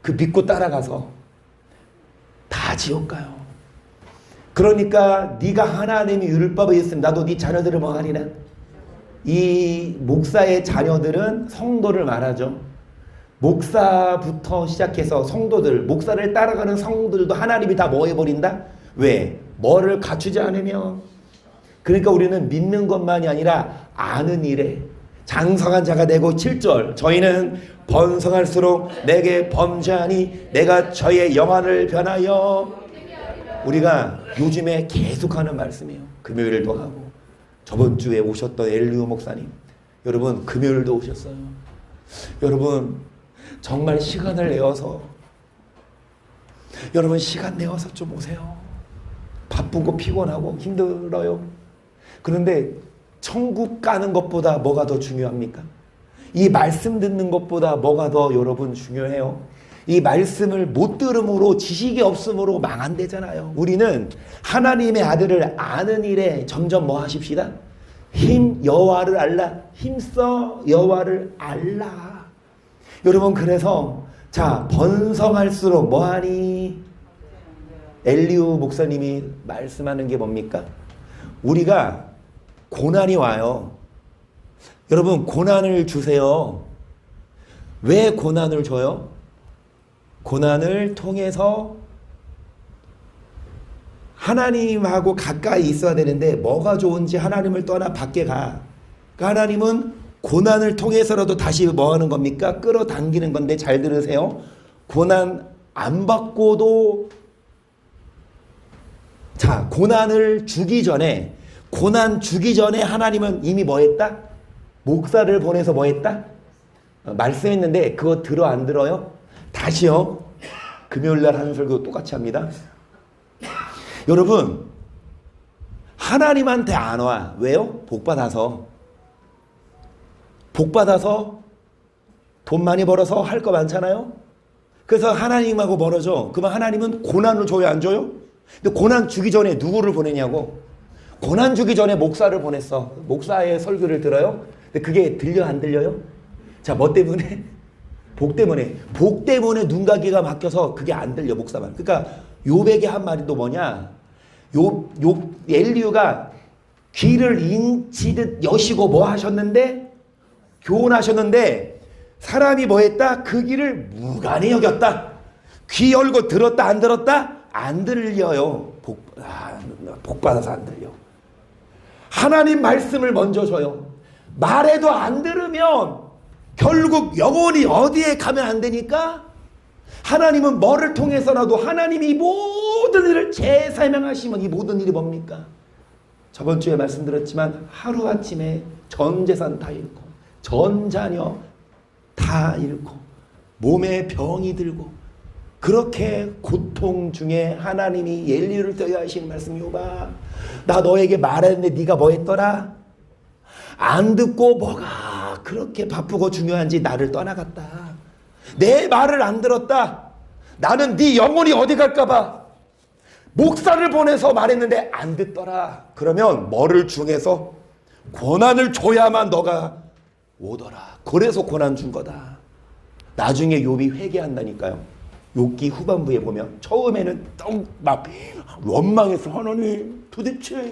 그 믿고 따라가서 다 지옥 가요. 그러니까 네가 하나님의 율법에 있으면 나도 네 자녀들을 뭐 하리나? 이 목사의 자녀들은 성도를 말하죠. 목사부터 시작해서 성도들, 목사를 따라가는 성도들도 하나님이 다 뭐 해버린다? 왜? 뭐를 갖추지 않으면. 그러니까 우리는 믿는 것만이 아니라 아는 일에 장성한 자가 되고. 7절 저희는 번성할수록 내게 범죄하니 내가 저의 영안을 변하여. 우리가 요즘에 계속하는 말씀이에요. 금요일도 하고 저번 주에 오셨던 엘리오 목사님, 여러분 금요일도 오셨어요. 여러분 정말 시간을 내어서 여러분 시간 내어서 좀 오세요. 바쁘고 피곤하고 힘들어요. 그런데 천국 가는 것보다 뭐가 더 중요합니까? 이 말씀 듣는 것보다 뭐가 더 여러분 중요해요? 이 말씀을 못 들음으로 지식이 없음으로 망한대잖아요. 우리는 하나님의 아들을 아는 일에 점점 뭐 하십시다? 여호와를 알라. 힘써 여호와를 알라. 여러분 그래서 자 번성할수록 뭐하니? 엘리우 목사님이 말씀하는 게 뭡니까? 우리가 고난이 와요. 여러분 고난을 주세요. 왜 고난을 줘요? 고난을 통해서 하나님하고 가까이 있어야 되는데 뭐가 좋은지 하나님을 떠나 밖에 가. 그러니까 하나님은 고난을 통해서라도 다시 뭐 하는 겁니까? 끌어당기는 건데 잘 들으세요. 고난 안 받고도 자 고난 주기 전에 하나님은 이미 뭐 했다? 목사를 보내서 뭐 했다? 말씀했는데 그거 들어 안 들어요? 다시요. 금요일날 하는 설교 똑같이 합니다. 여러분 하나님한테 안 와. 왜요? 복받아서 돈 많이 벌어서 할 거 많잖아요. 그래서 하나님하고 멀어져. 그러면 하나님은 고난을 줘요 안 줘요? 근데 고난 주기 전에 누구를 보내냐고. 고난 주기 전에 목사를 보냈어. 목사의 설교를 들어요? 근데 그게 들려 안 들려요? 자 뭐 때문에? 복 때문에 눈가기가 막혀서 그게 안 들려 목사만. 그러니까 요백의 한 말이 또 뭐냐? 엘리우가 귀를 인치듯 여시고 뭐 하셨는데? 교훈하셨는데 사람이 뭐 했다? 그 귀를 무관히 여겼다. 귀 열고 들었다 안 들었다? 안 들려요. 복 받아서 안 들려. 하나님 말씀을 먼저 줘요. 말해도 안 들으면 결국 영혼이 어디에 가면 안 되니까 하나님은 뭐를 통해서라도 하나님이 이 모든 일을 재설명하시면 이 모든 일이 뭡니까? 저번 주에 말씀드렸지만 하루아침에 전 재산 다 잃고 전 자녀 다 잃고 몸에 병이 들고 그렇게 고통 중에 하나님이 엘리야를 떠야 하시는 말씀. 요봐, 나 너에게 말했는데 네가 뭐 했더라? 안 듣고 뭐가 그렇게 바쁘고 중요한지 나를 떠나갔다. 내 말을 안 들었다. 나는 네 영혼이 어디 갈까봐 목사를 보내서 말했는데 안 듣더라. 그러면 뭐를 중에서 고난을 줘야만 너가 오더라. 그래서 고난 준 거다. 나중에 욥이 회개한다니까요. 욥기 후반부에 보면 처음에는 막 원망해서, 하나님 도대체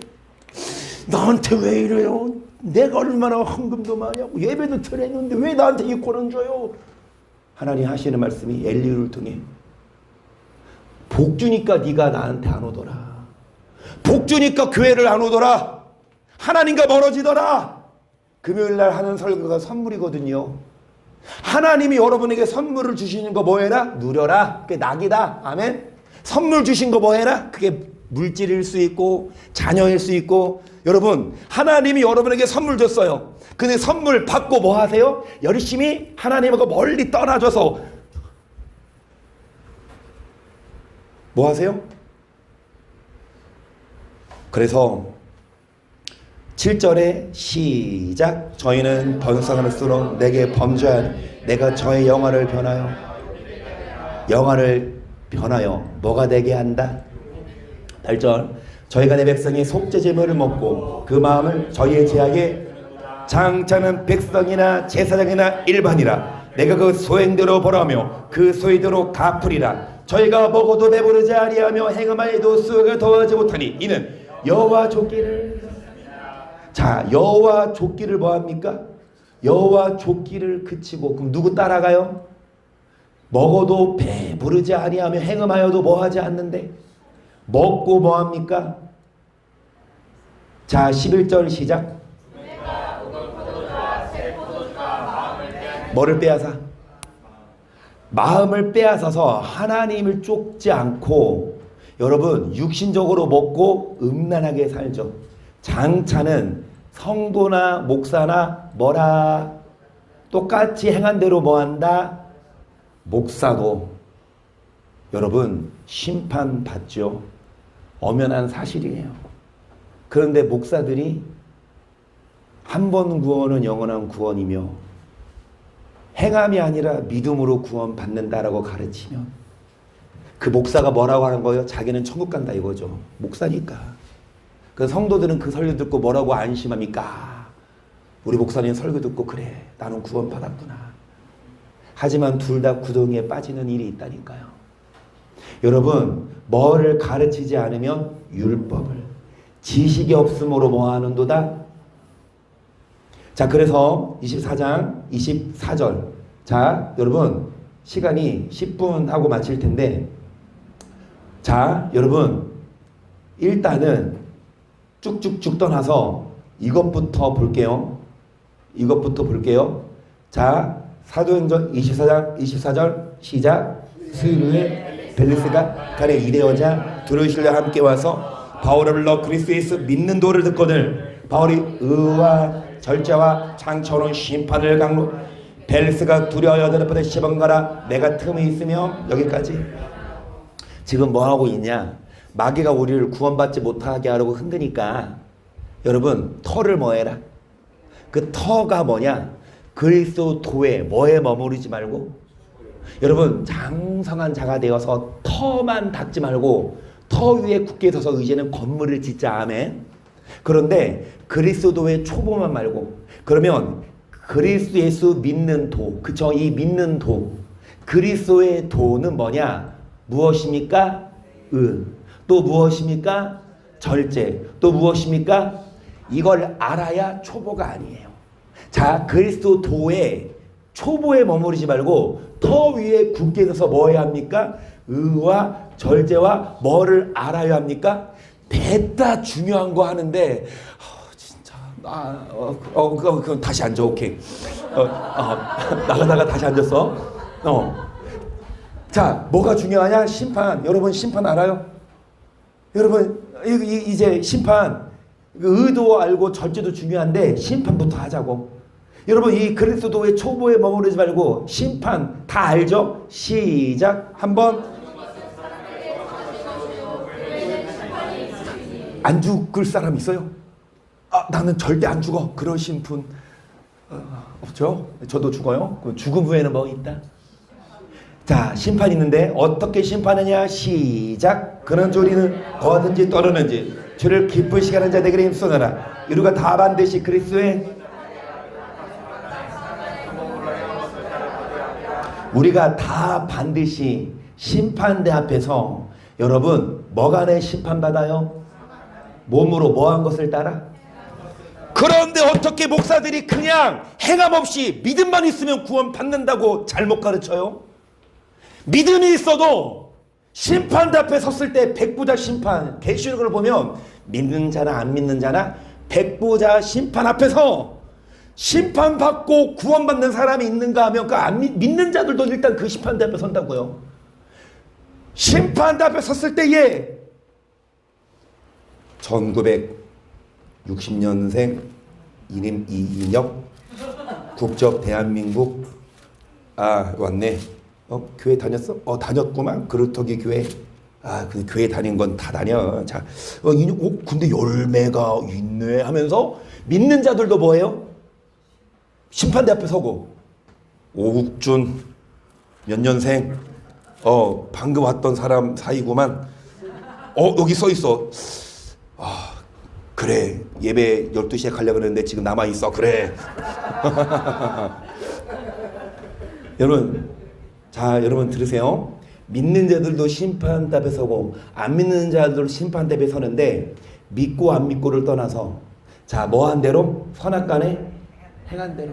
나한테 왜 이래요? 내가 얼마나 헌금도 많이 하고 예배도 드렸는데 왜 나한테 이 고난 줘요? 하나님 하시는 말씀이 엘리야를 통해, 복 주니까 네가 나한테 안 오더라. 복 주니까 교회를 안 오더라. 하나님과 멀어지더라. 금요일날 하는 설교가 선물이거든요. 하나님이 여러분에게 선물을 주시는 거 뭐해라? 누려라. 그게 낙이다. 아멘. 선물 주신 거 뭐해라? 그게 물질일 수 있고 자녀일 수 있고. 여러분, 하나님이 여러분에게 선물 줬어요. 근데 선물 받고 뭐 하세요? 열심히 하나님하고 멀리 떠나줘서 뭐 하세요? 그래서 7절에 시작. 저희는 번성할수록 내게 범죄하니 내가 저의 영화를 변하여 뭐가 되게 한다? 8절. 저희가 내 백성이 속죄제물을 먹고 그 마음을 저희의 제약에 장차는 백성이나 제사장이나 일반이라 내가 그 소행대로 벌하며 그 소위대로 갚으리라. 저희가 먹어도 배부르지 아니하며 행음하여도 수확을 더하지 못하니 이는 여호와 족기를. 자, 여호와 족기를 뭐합니까? 여호와 족기를 그치고. 그럼 누구 따라가요? 먹어도 배부르지 아니하며 행음하여도 뭐하지 않는데 먹고 뭐합니까? 자, 11절 시작. 뭐를 빼앗아? 마음을 빼앗아서 하나님을 쫓지 않고 여러분 육신적으로 먹고 음란하게 살죠. 장차는 성도나 목사나 뭐라 똑같이 행한 대로 뭐한다? 목사도 여러분 심판받죠. 엄연한 사실이에요. 그런데 목사들이 한 번 구원은 영원한 구원이며 행함이 아니라 믿음으로 구원받는다라고 가르치면 그 목사가 뭐라고 하는 거예요? 자기는 천국 간다 이거죠. 목사니까. 그 성도들은 그 설교 듣고 뭐라고 안심합니까? 우리 목사님 설교 듣고 그래 나는 구원받았구나. 하지만 둘 다 구덩이에 빠지는 일이 있다니까요. 여러분, 뭐를 가르치지 않으면 율법을, 지식이 없음으로 뭐하는도다. 자, 그래서 24장 24절. 자, 여러분 시간이 10분 하고 마칠 텐데, 자, 여러분 일단은 쭉쭉쭉 떠나서 이것부터 볼게요. 자, 사도행전 24절 시작. 수요일 후에 벨리스가 간에 이대여자 두루실려 함께 와서 바울을 불러 그리스도 예수 믿는 도를 듣거늘 바울이 의와 절제와 장처로운 심판을 강로. 벨리스가 두려워 여덟번에 시범가라. 내가 틈이 있으며. 여기까지. 지금 뭐하고 있냐? 마귀가 우리를 구원받지 못하게 하려고 흔드니까 여러분 터를 뭐해라? 그 터가 뭐냐? 그리스도에 뭐에 머무르지 말고 여러분 장성한 자가 되어서 터만 닦지 말고 터 위에 굳게 서서 이제는 건물을 짓자. 아멘. 그런데 그리스도의 초보만 말고 그러면 그리스도 예수 믿는 도, 그쵸? 이 믿는 도, 그리스도의 도는 뭐냐? 무엇입니까? 또 무엇입니까? 절제. 또 무엇입니까? 이걸 알아야 초보가 아니에요. 자, 그리스도 도에 초보에 머무르지 말고 터 위에 굳게 서서 뭐 해야 합니까? 의와 절제와 뭐를 알아야 합니까? 됐다 중요한 거 하는데 진짜 그럼 다시 앉아. 오케이. 나가다가 다시 앉았어. 자, 뭐가 중요하냐? 심판. 여러분 심판 알아요? 여러분 이제 심판, 의도 알고 절제도 중요한데 심판부터 하자고. 여러분 이 그리스도의 초보에 머무르지 말고 심판 다 알죠? 시작. 한번 안 죽을 사람 있어요? 나는 절대 안 죽어. 그러신 분 없죠? 저도 죽어요. 죽음 후에는 뭐 있다? 자, 심판이 있는데 어떻게 심판하냐? 시작. 그런 우리는 거하든지 떠르는지 주를 기쁘시게 하는 자 되기를 힘쓰노라. 이루가 다 반드시 그리스도의 우리가 다 반드시 심판대 앞에서 여러분 뭐가 내 심판받아요? 몸으로 뭐한 것을 따라? 그런데 어떻게 목사들이 그냥 행함 없이 믿음만 있으면 구원 받는다고 잘못 가르쳐요? 믿음이 있어도 심판대 앞에 섰을 때 백부자 심판 계시록을 보면 믿는 자나 안 믿는 자나 백부자 심판 앞에서 심판받고 구원받는 사람이 있는가 하면 그 안 믿는 자들도 일단 그 심판대 앞에 선다고요. 심판대 앞에 섰을 때에 1960년생 이름 이인혁 국적 대한민국 왔네. 교회 다녔어? 다녔구만. 그루터기 교회. 그 교회 다닌 건 다 다녀. 자, 근데 열매가 있네 하면서 믿는 자들도 뭐예요? 심판대 앞에 서고 오국준 몇 년생 방금 왔던 사람 사이구만. 여기 써 있어. 그래 예배 12시에 가려고 그랬는데 지금 남아있어. 그래. 여러분 들으세요. 믿는 자들도 심판대 앞에 서고 안 믿는 자들도 심판대 앞에 서는데 믿고 안 믿고를 떠나서 자 뭐한 대로 선악간에 행한 대로.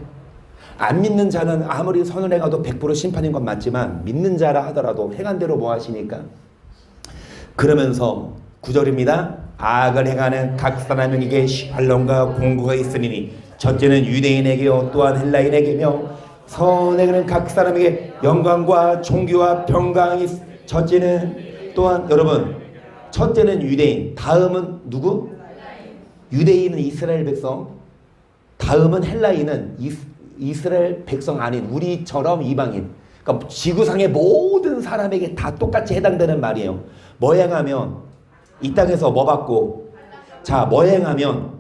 안 믿는 자는 아무리 선을 행해도 100% 심판인 건 맞지만 믿는 자라 하더라도 행한 대로 뭐 하시니까 그러면서 9절입니다. 악을 행하는 각 사람에게 시할론과 공고가 있으니 첫째는 유대인에게요 또한 헬라인에게며 선행하는 각 사람에게 영광과 존귀와 평강이 첫째는 또한 여러분 첫째는 유대인 다음은 누구? 유대인은 이스라엘 백성 다음은 헬라인은 이스라엘 백성 아닌 우리처럼 이방인 그러니까 지구상의 모든 사람에게 다 똑같이 해당되는 말이에요. 뭐 행하면 이 땅에서 뭐 받고 자 뭐 행하면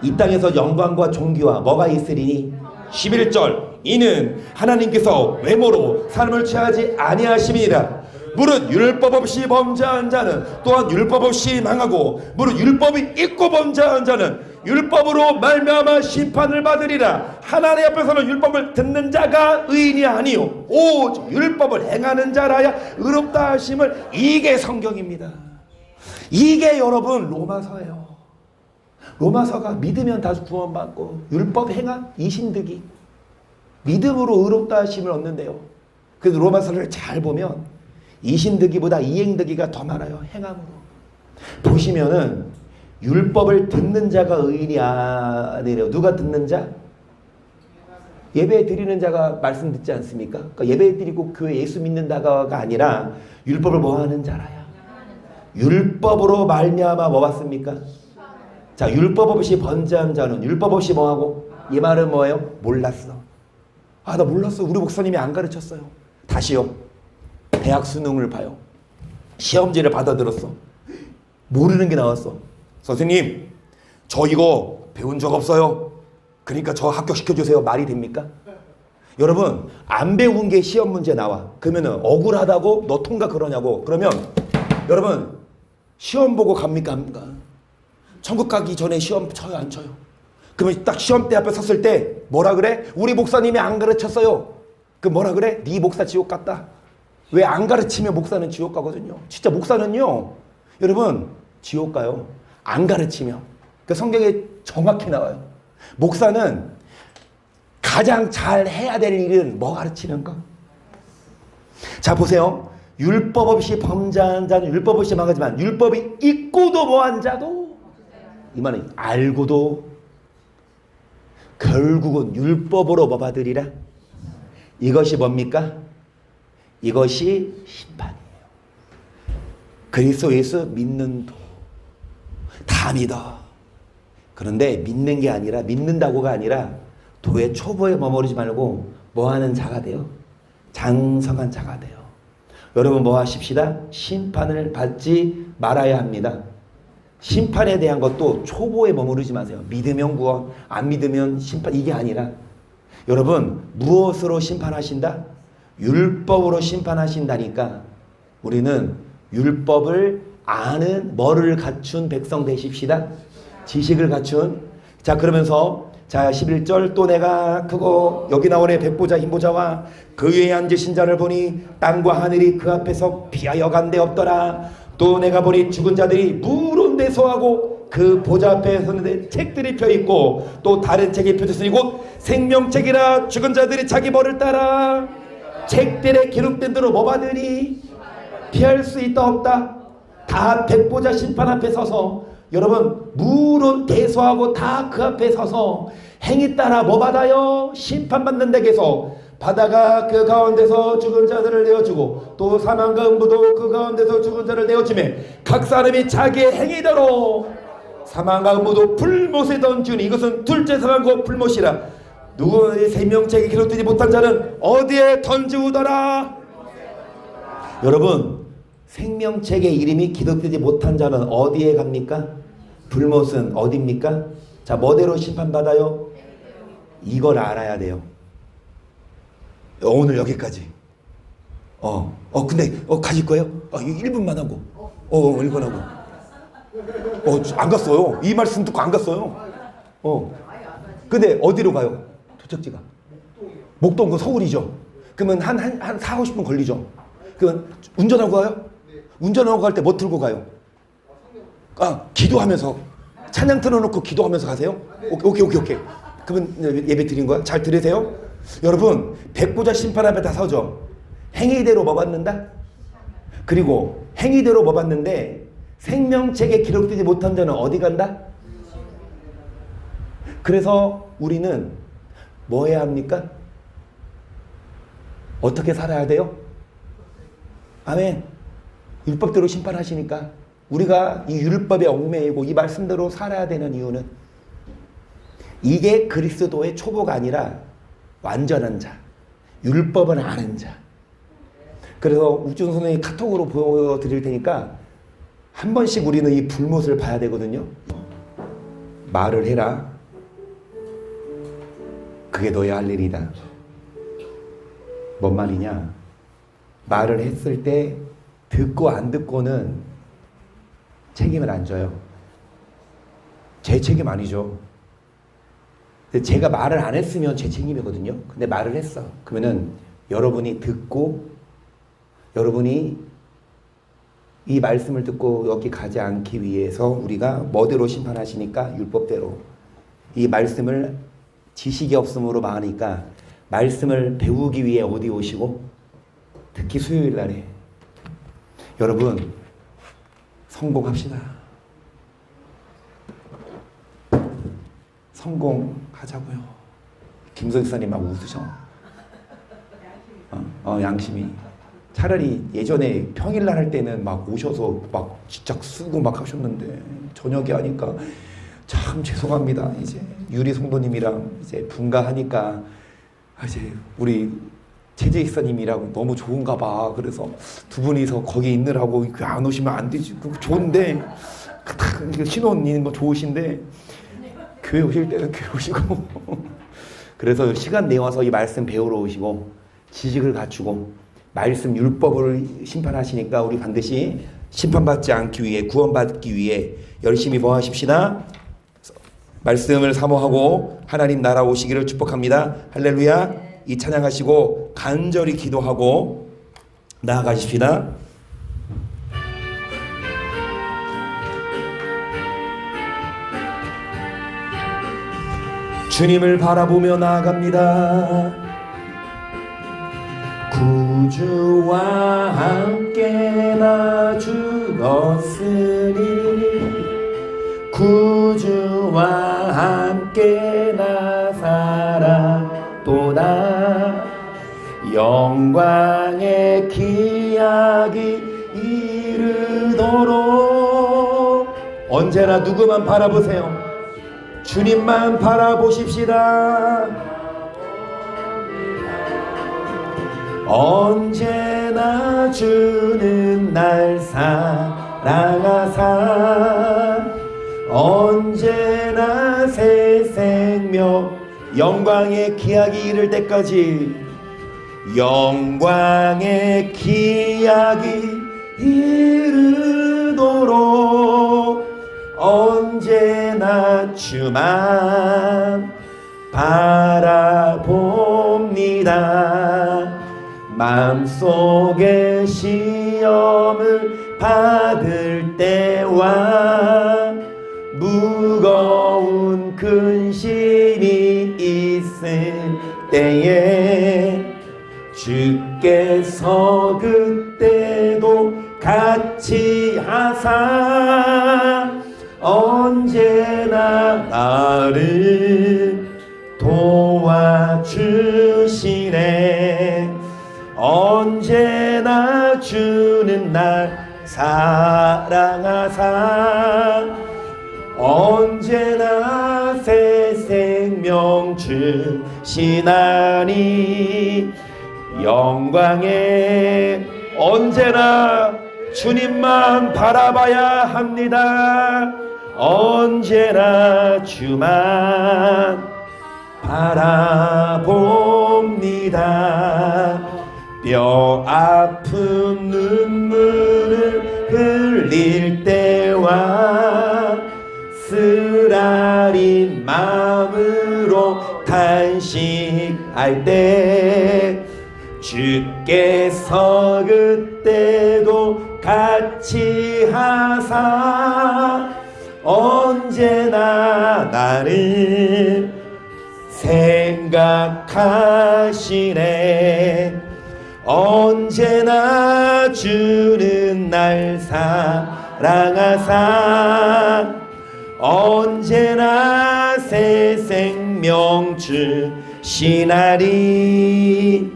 이 땅에서 영광과 존귀와 뭐가 있으리니 11절 이는 하나님께서 외모로 사람을 취하지 아니하심이니라. 무릇 율법 없이 범죄한 자는 또한 율법 없이 망하고 무릇 율법이 있고 범죄한 자는 율법으로 말미암아 심판을 받으리라. 하나님 앞에서는 율법을 듣는 자가 의인이 아니요 오직 율법을 행하는 자라야 의롭다 하심을. 이게 성경입니다. 이게 여러분 로마서예요. 로마서가 믿으면 다 구원받고 율법 행한 이신득이 믿음으로 의롭다 하심을 얻는데요. 그래서 로마서를 잘 보면 이신득이보다 이행득이가 더 많아요. 행함으로. 보시면은 율법을 듣는 자가 의인이 아니래요. 누가 듣는 자? 예배 드리는 자가 말씀 듣지 않습니까? 그러니까 예배 드리고 교회 예수 믿는다가 아니라 율법을 뭐 하는 자라야. 율법으로 말미암아 뭐 받습니까? 자, 율법 없이 번제한 자는 율법 없이 뭐 하고? 이 말은 뭐예요? 몰랐어. 나 몰랐어. 우리 목사님이 안 가르쳤어요. 다시요. 대학 수능을 봐요. 시험지를 받아들었어. 모르는 게 나왔어. 선생님, 저 이거 배운 적 없어요. 그러니까 저 합격시켜주세요. 말이 됩니까? 여러분, 안 배운 게 시험 문제 나와. 그러면은 억울하다고 너 통과 그러냐고. 그러면 여러분, 시험 보고 갑니까? 안 가? 천국 가기 전에 시험 쳐요? 안 쳐요? 그러면 딱 시험대 앞에 섰을 때 뭐라 그래? 우리 목사님이 안 가르쳤어요. 그 뭐라 그래? 네 목사 지옥 갔다. 왜 안 가르치면 목사는 지옥 가거든요. 진짜 목사는요. 여러분 지옥 가요. 안 가르치면. 그 성경에 정확히 나와요. 목사는 가장 잘 해야 될 일은 뭐 가르치는가? 자 보세요. 율법 없이 범죄한 자는 율법 없이 망하지만 율법이 있고도 뭐한 자도 이 말은 알고도 결국은 율법으로 뭐 받으리라? 이것이 뭡니까? 이것이 심판이에요. 그리스도 예수 믿는 도 다 믿어. 그런데 믿는 게 아니라 믿는다고가 아니라 도의 초보에 머무르지 말고 뭐 하는 자가 돼요? 장성한 자가 돼요. 여러분 뭐 하십시다? 심판을 받지 말아야 합니다. 심판에 대한 것도 초보에 머무르지 마세요. 믿으면 구원, 안 믿으면 심판, 이게 아니라 여러분 무엇으로 심판하신다? 율법으로 심판하신다니까 우리는 율법을 아는 뭐를 갖춘 백성 되십시다. 지식을 갖춘. 자 그러면서 자 11절 또 내가 크고 여기 나오네 백보자 흰보자와 그 위에 앉으신 자를 보니 땅과 하늘이 그 앞에서 피하여 간데 없더라. 또 내가 보니 죽은 자들이 무른데 서하고 그 보좌 앞에 서는데 책들이 펴있고 또 다른 책이 펴졌으니 곧 생명책이라. 죽은 자들이 자기 벌을 따라 책들에 기록된 대로 뭐 받으니 피할 수 있다 없다. 다 백보자 심판 앞에 서서 여러분 물은 대소하고 다 그 앞에 서서 행위 따라 뭐 받아요? 심판받는 데에서 바다가 그 가운데서 죽은 자들을 내어주고 또 사망과 음부도 그 가운데서 죽은 자를 내어주매 각 사람이 자기의 행위대로 사망과 음부도 불못에 던지니 이것은 둘째 사망과 불못이라. 누구의 생명책에 기록되지 못한 자는 어디에 던지우더라. 여러분 생명책에 이름이 기록되지 못한 자는 어디에 갑니까? 불못은 어디입니까? 자 뭐대로 심판받아요? 이걸 알아야 돼요. 오늘 여기까지. 근데 가실 거예요? 1분만 하고. 1분 하고. 안 갔어요. 이 말씀 듣고 안 갔어요. 근데 어디로 가요? 도착지가. 목동 그 서울이죠. 그러면 한 4, 50분 걸리죠. 그러면 운전하고 가요? 운전하고 갈 때 뭐 들고 가요? 기도하면서 찬양 틀어놓고 기도하면서 가세요? 오케이. 그러면 예배 드린 거야? 잘 들으세요? 여러분 백보자 심판 앞에 다 서죠. 행위대로 뭐 받는다? 그리고 행위대로 뭐 받는데 생명책에 기록되지 못한 자는 어디 간다? 그래서 우리는 뭐 해야 합니까? 어떻게 살아야 돼요? 아멘. 율법대로 심판하시니까 우리가 이 율법에 얽매이고 이 말씀대로 살아야 되는 이유는 이게 그리스도의 초보가 아니라 완전한 자, 율법을 아는 자. 그래서 욱준 선생님이 카톡으로 보여드릴 테니까 한 번씩 우리는 이 불못을 봐야 되거든요. 말을 해라. 그게 너의 할 일이다. 뭔 말이냐? 말을 했을 때 듣고 안 듣고는 책임을 안 져요. 제 책임 아니죠. 제가 말을 안 했으면 제 책임이거든요. 근데 말을 했어. 그러면은 여러분이 듣고 여러분이 이 말씀을 듣고 여기 가지 않기 위해서 우리가 뭐대로 심판하시니까 율법대로 이 말씀을 지식이 없음으로 망하니까 말씀을 배우기 위해 어디 오시고 특히 수요일 날에 여러분 성공합시다. 성공하자고요. 김선 지사님 막 웃으셔. 양심이. 차라리 예전에 평일날 할 때는 막 오셔서 막 진짜 쓰고 막 하셨는데 저녁에 하니까 참 죄송합니다. 이제 유리 성도님이랑 이제 분가하니까 이제 우리 최재 기사님이랑 너무 좋은가 봐. 그래서 두 분이서 거기 있느라고 안 오시면 안 되지. 좋은데 신혼 있는 거 좋으신데 교회 오실 때는 교회 오시고 그래서 시간 내어서 이 말씀 배우러 오시고 지식을 갖추고 말씀 율법을 심판하시니까 우리 반드시 심판받지 않기 위해 구원받기 위해 열심히 뭐 하십시다. 말씀을 사모하고 하나님 나라 오시기를 축복합니다. 할렐루야. 이 찬양하시고 간절히 기도하고 나아가십시다. 주님을 바라보며 나아갑니다. 구주와 함께 나 죽었으니 구주와 함께 나 살았도다. 영광의 기약이 이르도록 언제나 누구만 바라보세요. 주님만 바라보십시다. 언제나 주는 날 사랑하사 언제나 새 생명 영광의 기약이 이를 때까지 영광의 기약이 이르도록 언제나 주만 바라봅니다. 마음속에 시험을 받을 때와 무거운 근심이 있을 때에 주께서 그때도 같이 하사 언제나 나를 도와주시네. 언제나 주는 날 사랑하사 언제나 새 생명 주시나니 영광에 언제나 주님만 바라봐야 합니다. 언제나 주만 바라봅니다. 뼈 아픈 눈물을 흘릴 때와 쓰라린 마음으로 탄식할 때 주께서 그때도 같이 하사 언제나 나를 생각하시네. 언제나 주는 날 사랑하사 언제나 새 생명 주시나니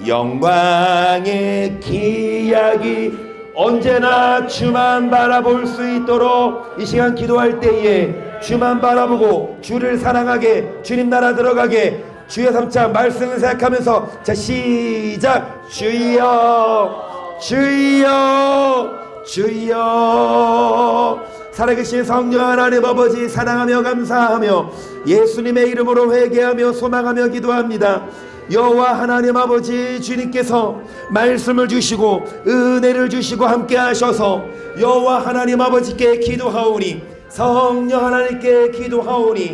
영광의 기약이 언제나 주만 바라볼 수 있도록 이 시간 기도할 때에 주만 바라보고 주를 사랑하게 주님 나라 들어가게 주여 삼자 말씀을 생각하면서 자 시작. 주여 주여 주여. 살아계신 성령 하나님 아버지 사랑하며 감사하며 예수님의 이름으로 회개하며 소망하며 기도합니다. 여호와 하나님 아버지 주님께서 말씀을 주시고 은혜를 주시고 함께 하셔서 여호와 하나님 아버지께 기도하오니 성령 하나님께 기도하오니